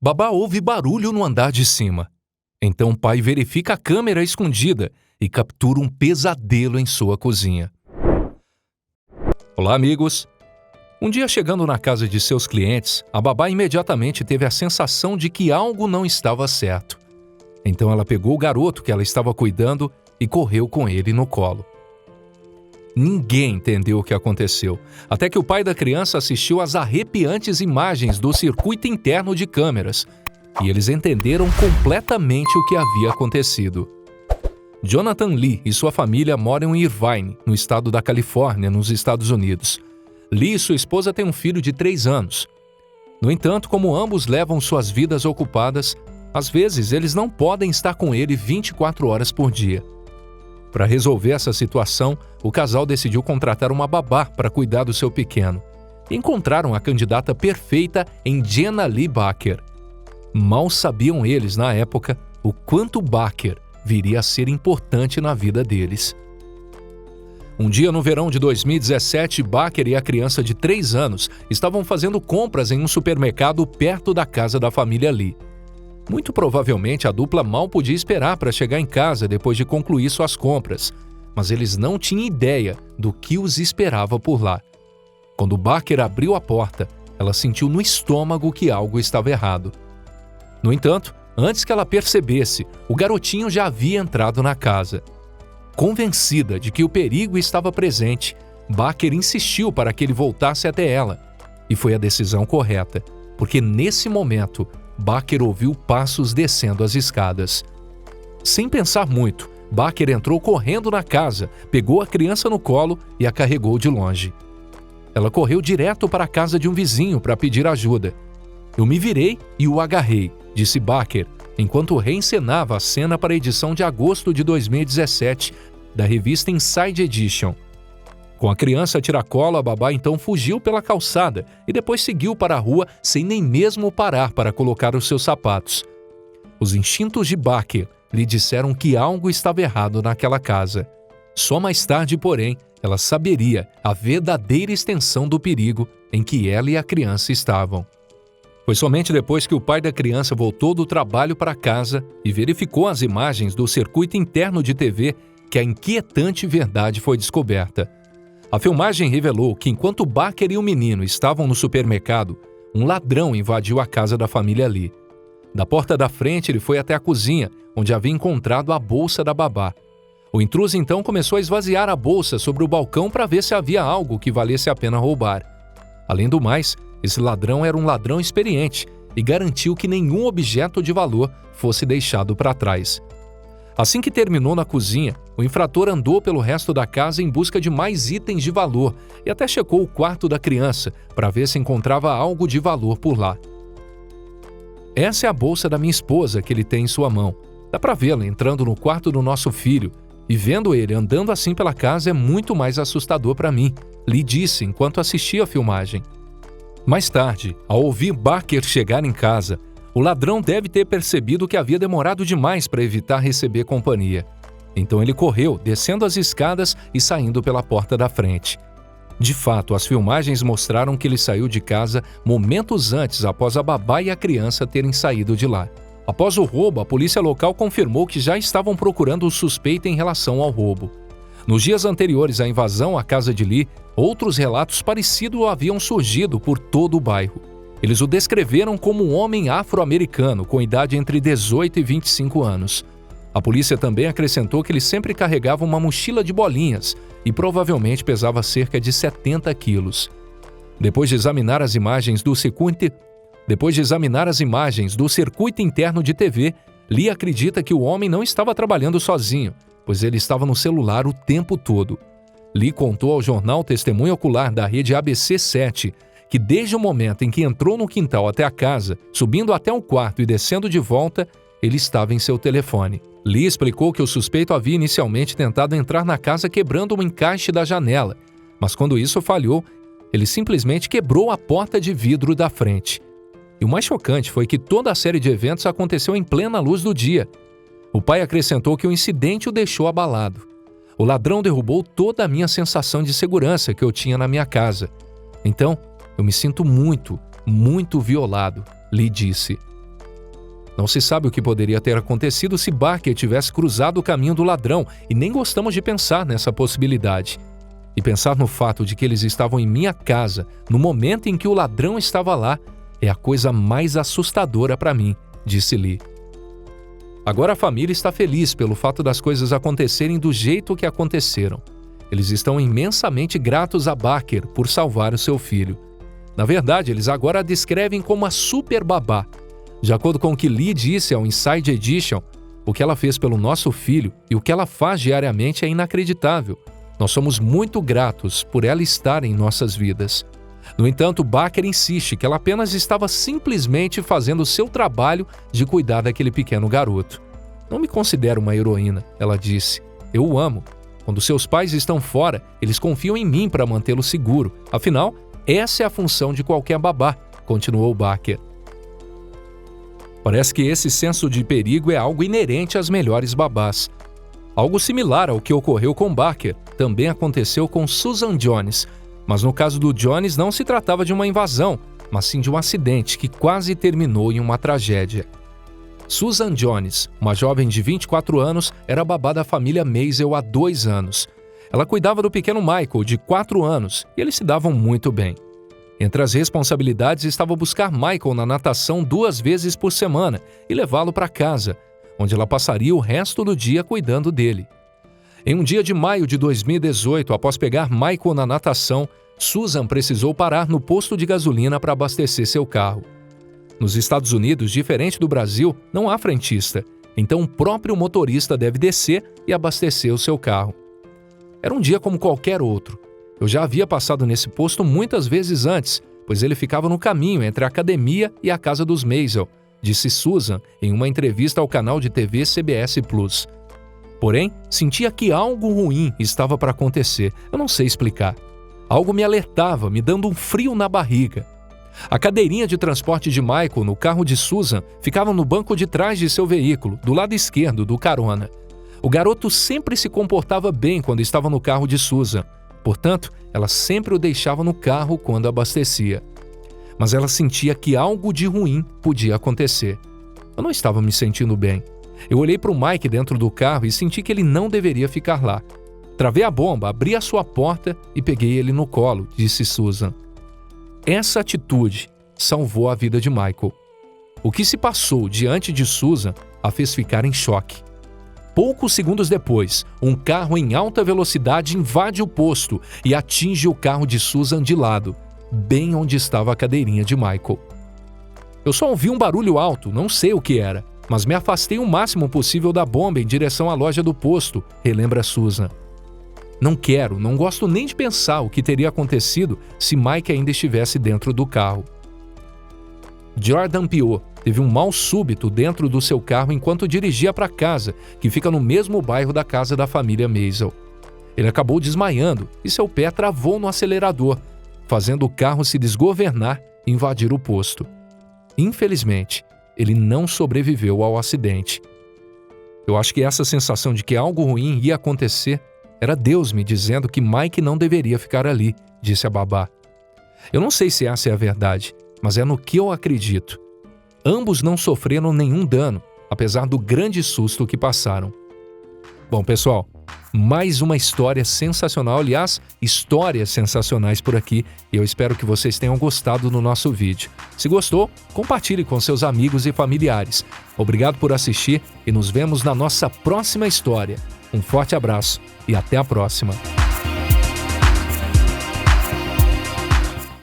Babá ouve barulho no andar de cima. Então o pai verifica a câmera escondida e captura um pesadelo em sua cozinha. Olá, amigos! Um dia, chegando na casa de seus clientes, a babá imediatamente teve a sensação de que algo não estava certo. Então ela pegou o garoto que ela estava cuidando e correu com ele no colo. Ninguém entendeu o que aconteceu, até que o pai da criança assistiu às arrepiantes imagens do circuito interno de câmeras, e eles entenderam completamente o que havia acontecido. Jonathan Lee e sua família moram em Irvine, no estado da Califórnia, nos Estados Unidos. Lee e sua esposa têm um filho de 3 anos. No entanto, como ambos levam suas vidas ocupadas, às vezes eles não podem estar com ele 24 horas por dia. Para resolver essa situação, o casal decidiu contratar uma babá para cuidar do seu pequeno. E encontraram a candidata perfeita em Jenna Lee Baker. Mal sabiam eles, na época, o quanto Baker viria a ser importante na vida deles. Um dia no verão de 2017, Baker e a criança de 3 anos estavam fazendo compras em um supermercado perto da casa da família Lee. Muito provavelmente a dupla mal podia esperar para chegar em casa depois de concluir suas compras, mas eles não tinham ideia do que os esperava por lá. Quando Baker abriu a porta, ela sentiu no estômago que algo estava errado. No entanto, antes que ela percebesse, o garotinho já havia entrado na casa. Convencida de que o perigo estava presente, Baker insistiu para que ele voltasse até ela. E foi a decisão correta, porque nesse momento, Baker ouviu passos descendo as escadas. Sem pensar muito, Baker entrou correndo na casa, pegou a criança no colo e a carregou de longe. Ela correu direto para a casa de um vizinho para pedir ajuda. "Eu me virei e o agarrei", disse Baker, enquanto reencenava a cena para a edição de agosto de 2017 da revista Inside Edition. Com a criança a tiracolo, a babá então fugiu pela calçada e depois seguiu para a rua sem nem mesmo parar para colocar os seus sapatos. Os instintos de Baker lhe disseram que algo estava errado naquela casa. Só mais tarde, porém, ela saberia a verdadeira extensão do perigo em que ela e a criança estavam. Foi somente depois que o pai da criança voltou do trabalho para casa e verificou as imagens do circuito interno de TV que a inquietante verdade foi descoberta. A filmagem revelou que enquanto Baker e o menino estavam no supermercado, um ladrão invadiu a casa da família Lee. Da porta da frente, ele foi até a cozinha, onde havia encontrado a bolsa da babá. O intruso então começou a esvaziar a bolsa sobre o balcão para ver se havia algo que valesse a pena roubar. Além do mais, esse ladrão era um ladrão experiente e garantiu que nenhum objeto de valor fosse deixado para trás. Assim que terminou na cozinha, o infrator andou pelo resto da casa em busca de mais itens de valor e até checou o quarto da criança para ver se encontrava algo de valor por lá. "Essa é a bolsa da minha esposa que ele tem em sua mão. Dá para vê-la entrando no quarto do nosso filho, e vendo ele andando assim pela casa é muito mais assustador para mim", Lee disse enquanto assistia a filmagem. Mais tarde, ao ouvir Baker chegar em casa, o ladrão deve ter percebido que havia demorado demais para evitar receber companhia. Então ele correu, descendo as escadas e saindo pela porta da frente. De fato, as filmagens mostraram que ele saiu de casa momentos antes após a babá e a criança terem saído de lá. Após o roubo, a polícia local confirmou que já estavam procurando o suspeito em relação ao roubo. Nos dias anteriores à invasão à casa de Lee, outros relatos parecidos haviam surgido por todo o bairro. Eles o descreveram como um homem afro-americano com idade entre 18 e 25 anos. A polícia também acrescentou que ele sempre carregava uma mochila de bolinhas e provavelmente pesava cerca de 70 quilos. Depois de examinar as imagens do circuito interno de TV, Lee acredita que o homem não estava trabalhando sozinho, pois ele estava no celular o tempo todo. Lee contou ao jornal Testemunho Ocular da rede ABC7 que desde o momento em que entrou no quintal até a casa, subindo até o quarto e descendo de volta, ele estava em seu telefone. Lee explicou que o suspeito havia inicialmente tentado entrar na casa quebrando um encaixe da janela, mas quando isso falhou, ele simplesmente quebrou a porta de vidro da frente. E o mais chocante foi que toda a série de eventos aconteceu em plena luz do dia. O pai acrescentou que o incidente o deixou abalado. "O ladrão derrubou toda a minha sensação de segurança que eu tinha na minha casa. Então, eu me sinto muito, muito violado", Lee disse. Não se sabe o que poderia ter acontecido se Barker tivesse cruzado o caminho do ladrão, e nem gostamos de pensar nessa possibilidade. E pensar no fato de que eles estavam em minha casa no momento em que o ladrão estava lá é a coisa mais assustadora para mim, disse Lee. Agora a família está feliz pelo fato das coisas acontecerem do jeito que aconteceram. Eles estão imensamente gratos a Barker por salvar o seu filho. Na verdade, eles agora a descrevem como a super babá. De acordo com o que Lee disse ao Inside Edition, o que ela fez pelo nosso filho e o que ela faz diariamente é inacreditável. Nós somos muito gratos por ela estar em nossas vidas. No entanto, Barker insiste que ela apenas estava simplesmente fazendo o seu trabalho de cuidar daquele pequeno garoto. Não me considero uma heroína, ela disse. Eu o amo. Quando seus pais estão fora, eles confiam em mim para mantê-lo seguro. Afinal, essa é a função de qualquer babá, continuou Barker. Parece que esse senso de perigo é algo inerente às melhores babás. Algo similar ao que ocorreu com Barker também aconteceu com Susan Jones, mas no caso do Jones não se tratava de uma invasão, mas sim de um acidente que quase terminou em uma tragédia. Susan Jones, uma jovem de 24 anos, era babá da família Maisel há 2 anos. Ela cuidava do pequeno Michael, de 4 anos, e eles se davam muito bem. Entre as responsabilidades estava buscar Michael na natação 2 vezes por semana e levá-lo para casa, onde ela passaria o resto do dia cuidando dele. Em um dia de maio de 2018, após pegar Michael na natação, Susan precisou parar no posto de gasolina para abastecer seu carro. Nos Estados Unidos, diferente do Brasil, não há frentista, então o próprio motorista deve descer e abastecer o seu carro. Era um dia como qualquer outro. Eu já havia passado nesse posto muitas vezes antes, pois ele ficava no caminho entre a academia e a casa dos Maisel, disse Susan em uma entrevista ao canal de TV CBS Plus. Porém, sentia que algo ruim estava para acontecer. Eu não sei explicar. Algo me alertava, me dando um frio na barriga. A cadeirinha de transporte de Michael no carro de Susan ficava no banco de trás de seu veículo, do lado esquerdo do carona. O garoto sempre se comportava bem quando estava no carro de Susan. Portanto, ela sempre o deixava no carro quando abastecia. Mas ela sentia que algo de ruim podia acontecer. Eu não estava me sentindo bem. Eu olhei para o Mike dentro do carro e senti que ele não deveria ficar lá. Travei a bomba, abri a sua porta e peguei ele no colo, disse Susan. Essa atitude salvou a vida de Michael. O que se passou diante de Susan a fez ficar em choque. Poucos segundos depois, um carro em alta velocidade invade o posto e atinge o carro de Susan de lado, bem onde estava a cadeirinha de Michael. Eu só ouvi um barulho alto, não sei o que era, mas me afastei o máximo possível da bomba em direção à loja do posto, relembra Susan. Não gosto nem de pensar o que teria acontecido se Mike ainda estivesse dentro do carro. Jordan Pio teve um mal súbito dentro do seu carro enquanto dirigia para casa, que fica no mesmo bairro da casa da família Maisel. Ele acabou desmaiando e seu pé travou no acelerador, fazendo o carro se desgovernar e invadir o posto. Infelizmente, ele não sobreviveu ao acidente. Eu acho que essa sensação de que algo ruim ia acontecer era Deus me dizendo que Mike não deveria ficar ali, disse a babá. Eu não sei se essa é a verdade, mas é no que eu acredito. Ambos não sofreram nenhum dano, apesar do grande susto que passaram. Bom, pessoal, mais uma história sensacional, aliás, histórias sensacionais por aqui, e eu espero que vocês tenham gostado do nosso vídeo. Se gostou, compartilhe com seus amigos e familiares. Obrigado por assistir e nos vemos na nossa próxima história. Um forte abraço e até a próxima!